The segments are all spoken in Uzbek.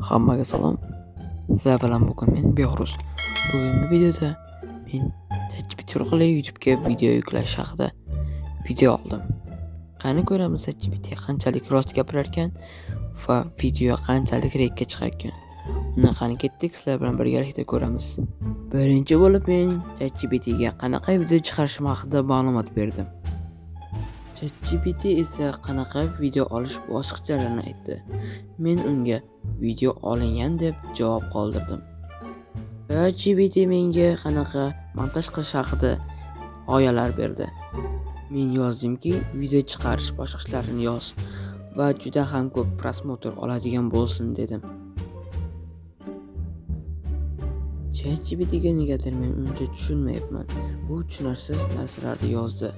Hammaga salom. Sizlar bilan bugun men Behruz. Bugungi videoda men ChatGPT orqali YouTube'ga video yuklash haqida video oldim. Qani ko'ramiz ChatGPT qanchalik rost gapirar ekan va video qanchalik rekka chiqar ekan. Uni qani ketdik, sizlar bilan birgalikda ko'ramiz. Birinchi bo'lib men ChatGPTga qanaqa video chiqarishim haqida ma'lumot berdim. ChatGPT esa qanaqa video olish bosqichlarini aytdi. Men unga video olingan deb javob qoldirdim. ChatGPT menga qanaqa montaj qilish haqida g'oyalar berdi. Men yozdimki, video chiqarish bosqichlarini yoz va juda ham ko'p prosmotr oladigan bo'lsin dedim. ChatGPTga negadir men uncha tushunmayapman. Bu tushunarsiz narsalarni yozdi.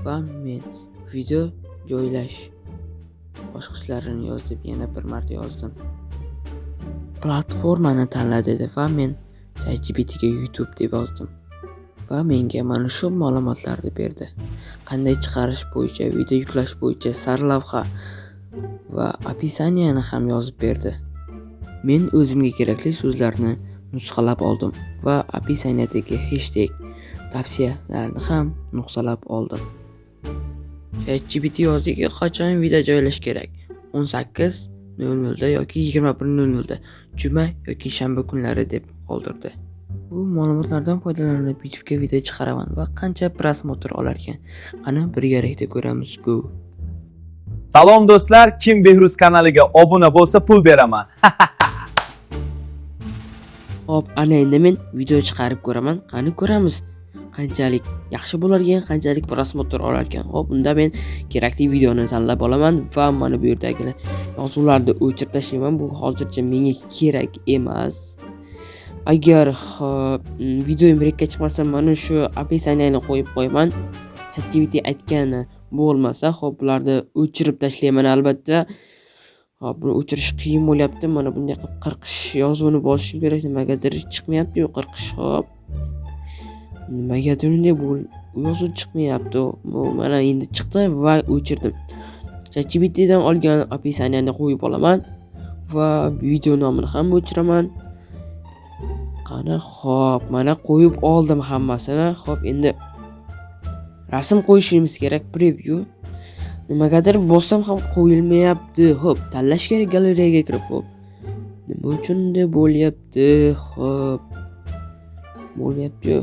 Va men video joylash bosqichlarini yoz deb yana bir marta yozdim. Platformani tanla dedi va men ChatGPTga YouTube deb yozdim. Va menga mana shu ma'lumotlarni berdi. Qanday chiqarish bo'yicha, video yuklash bo'yicha sarlavha va opisaniyani ham yozib berdi. Men o'zimga kerakli so'zlarni nusxalab oldim va opisaniyadagi hashtag tavsiyalarni ham nusxalab oldim. ChatGPT yozdiki, qachon video joylash kerak? 18:00 da yoki 21:00 da, juma yoki shanba kunlari deb qoldirdi. Bu ma'lumotlardan foydalanib YouTube'ga video chiqaraman va qancha prosmotr olar ekan. Qani birgalikda ko'ramiz. Go. Salom do'stlar, kim Behruz kanaliga obuna bo'lsa pul beraman. Hop, ana endi men video chiqarib ko'raman. Qani ko'ramiz. Qanchalik yaxshi bo'lar ekan, qanchalik prosmotr olar ekan. Hop, unda men kerakli videoni tanlab olaman va mana bu yerdagi yozuvlarni o'chirib tashlayman. Bu hozircha menga kerak emas. Agar videom rekka chiqmasa, mana shu opisaniyani qo'yib qo'yaman. ChatGPT aytgani bo'lmasa, hop, bularni o'chirib tashlayman albatta. Hop, buni o'chirish qiyin bo'lyapti. Mana bunday qilib 40 yozuvni bosishim kerak. Nimagadir chiqmayapti-yu 40. Hop. Nimagadir unday yozuv chiqmayapti. Mana endi chiqdi va o'chirdim. ChatGPTdan olgan opisaniyani qo'yib olaman va video nomini ham o'chiraman. Qani, hop, mana qo'yib oldim hammasini. Hop, endi rasm qo'yishimiz kerak, preview. Nimagadir bossam ham qo'yilmayapti. Hop, tanlash kerak galeriyaga kirib. Hop. Nima uchun deb bo'lyapti? Hop. Bo'lmayapti-yu.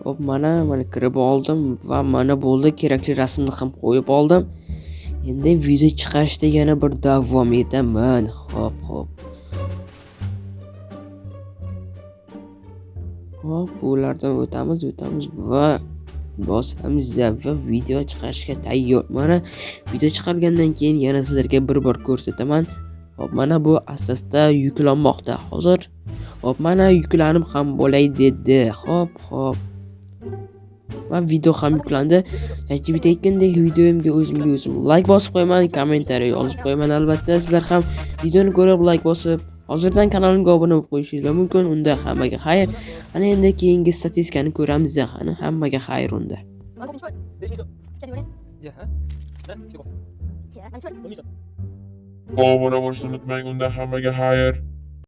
Hop, mana kirib oldim va mana bo'ldi, kerakli rasmni ham qo'yib oldim. Endi video chiqarishda yana bir davom etaman. Hop. Hop, bulardan o'tamiz va bosamiz va video chiqarishga tayyor. Mana video chiqargandan keyin yana sizlarga bir bor ko'rsataman. Hop, mana bu asta-asta yuklanmoqda hozir. Hop, mana yuklanib ham bo'lay dedi. Hop. Va video ham yuklandi. ChatGPT aytgandek videomga o'zim like bosib qo'yaman, kommentariy yozib qo'yaman albatta. Sizlar ham videoni ko'rib like bosib, hozirdan kanalimga obuna bo'lib qo'yishingiz mumkin. Unda hammaga xayr. Ana endi keyingi statistikani ko'ramiz. Qani hammaga xayr unda. Obuna bo'lishni unutmang, unda hammaga xayr.